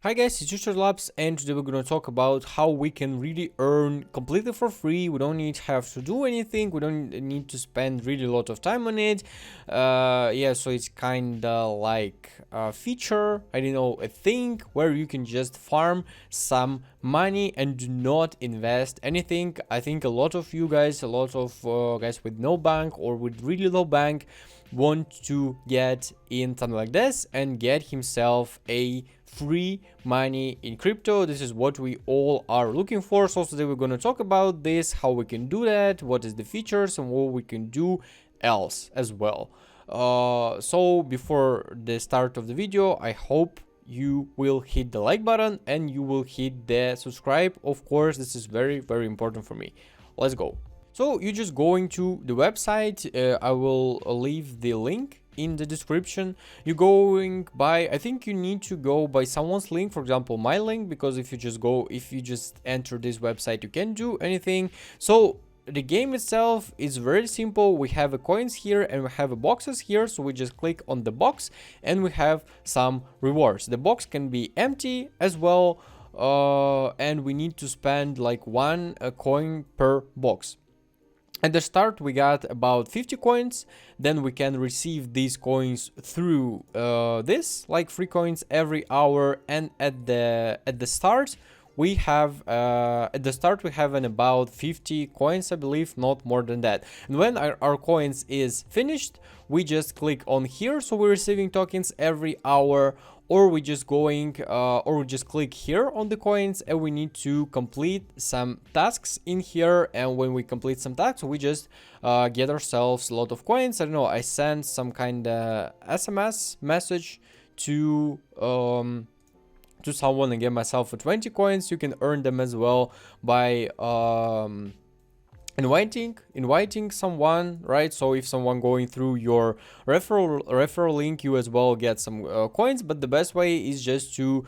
Hi guys, it's Helidrops, and today we're gonna talk about how we can really earn completely for free. We don't need to have to do anything. We don't need to spend really a lot of time on it. Yeah, so it's kinda like a feature, I don't know, a thing where you can just farm some money and do not invest anything. I think a lot of you guys, a lot of guys with no bank or with really low bank want to get in something like this and get himself a free money in crypto. This is what we all are looking for. So today we're going to talk about this, how we can do that, what is the features, and what we can do else as well. So before the start of the video, I hope you will hit the like button and you will hit the subscribe. Of course, this is very important for me. Let's go. So you're just going to the website. I will leave the link in the description. You're going by, I think you need to go by someone's link, for example my link, because if you just enter this website, you can't do anything. So the game itself is very simple. We have a coins here and we have a boxes here, so we just click on the box and we have some rewards. The box can be empty as well, and we need to spend like one coin per box. At the start we got about 50 coins, then we can receive these coins through this, like free coins every hour. And at the start we have an about 50 coins, I believe, not more than that. And when our coins is finished, we just click on here, so we're receiving tokens every hour. Or we just click here on the coins and we need to complete some tasks in here. And when we complete some tasks, we just get ourselves a lot of coins. I don't know, I sent some kind of SMS message to someone and get myself 20 coins. You can earn them as well by inviting someone, right? So if someone going through your referral link, you as well get some coins. But the best way is just to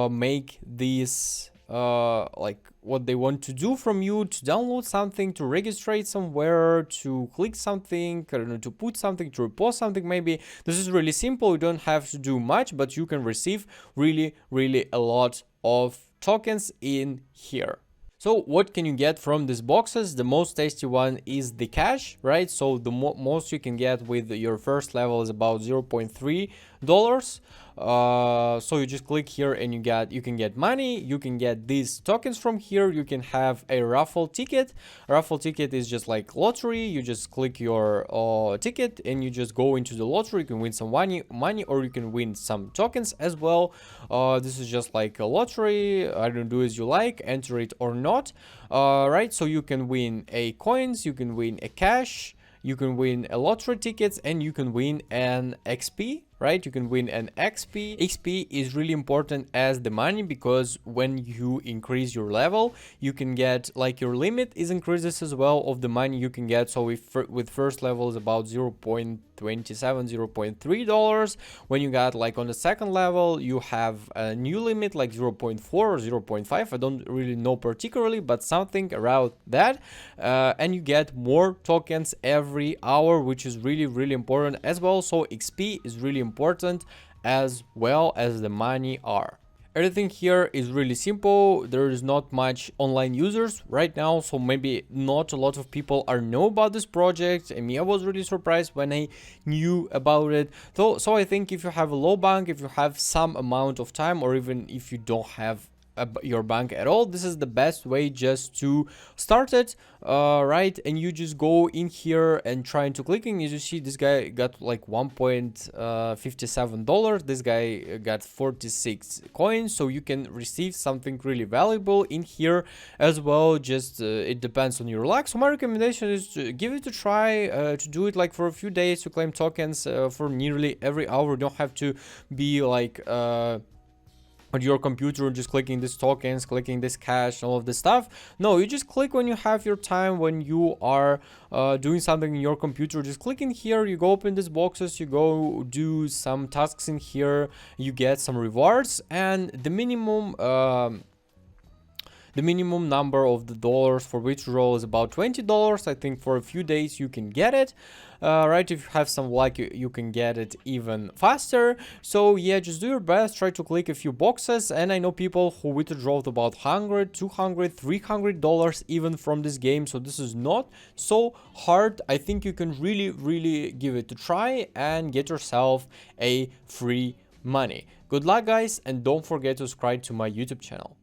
make these like what they want to do from you: to download something, to register somewhere, to click something, I don't know, to put something, to repost something. Maybe this is really simple. You don't have to do much, but you can receive really a lot of tokens in here. So what can you get from these boxes? The most tasty one is the cash, right? So the most you can get with your first level is about $0.3. So you just click here and you can get money. You can get these tokens from here. You can have a raffle ticket. A raffle ticket is just like lottery. You just click your ticket and you just go into the lottery. You can win some money, or you can win some tokens as well. This is just like a lottery. I don't do as you like, enter it or not. Right, so you can win a coins, you can win a cash, you can win a lottery tickets, and you can win an XP, right? You can win an XP. XP is really important as the money, because when you increase your level, you can get, like, your limit is increases as well of the money you can get. So if with first level is about $0.27, $0.3. When you got like on the second level, you have a new limit like 0.4 or 0.5. I don't really know particularly, but something around that. And you get more tokens every hour, which is really important as well. So XP is really important as well as the money are. Everything here is really simple. There is not much online users right now, so maybe not a lot of people know about this project. And me, I was really surprised when I knew about it. So I think if you have a low bank, if you have some amount of time, or even if you don't have your bank at all, this is the best way just to start it, right? And you just go in here and trying to clicking. As you see, this guy got like $1.57. This guy got 46 coins, so you can receive something really valuable in here as well. Just it depends on your luck. So my recommendation is to give it a try, to do it like for a few days, to claim tokens for nearly every hour. You don't have to be like on your computer just clicking these tokens, clicking this cash, all of this stuff. No, you just click when you have your time, when you are doing something in your computer. Just click in here, you go open these boxes, you go do some tasks in here, you get some rewards. And the minimum The minimum number of the dollars for withdrawal is about $20. I think for a few days you can get it. Right, if you have some luck, you can get it even faster. So yeah, just do your best, try to click a few boxes. And I know people who withdrew about $100, $200, $300 even from this game, so this is not so hard. I think you can really give it a try and get yourself a free money. Good luck, guys, and don't forget to subscribe to my YouTube channel.